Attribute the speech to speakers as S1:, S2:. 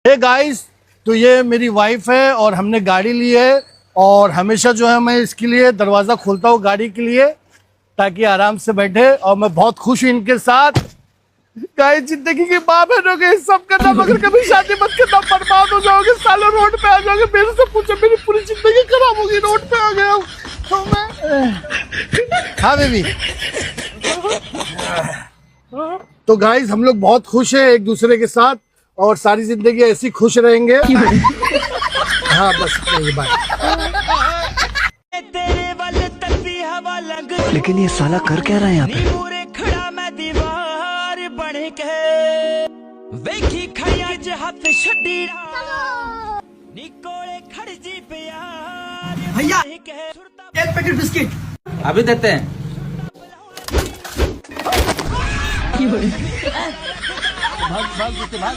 S1: Hey guys, तो ये मेरी वाइफ है और हमने गाड़ी ली है और हमेशा जो है मैं इसके लिए दरवाज़ा खोलता हूँ गाड़ी के लिए ताकि आराम से बैठे और मैं बहुत खुश हूँ इनके साथ। गाइस, जिंदगी की माँ बहनों के सब करना, मगर कभी शादी मत करना, बर्बाद हो जाओगे सालों, रोड पे आ जाओगे। मेरे से पूछो, मेरी पूरी जिंदगी खराब होगी, रोड पे आ गया हूँ तो मैं। हाँ बेबी। तो गाइस, हम लोग बहुत खुश हैं एक दूसरे के साथ और सारी जिंदगी ऐसी खुश रहेंगे। हाँ बस, बाय।
S2: लेकिन ये साला कर क्या रहा है यहाँ पे?
S3: भैया एक पैकेट बिस्किट
S4: अभी देते हैं।
S3: भाग भाग भाग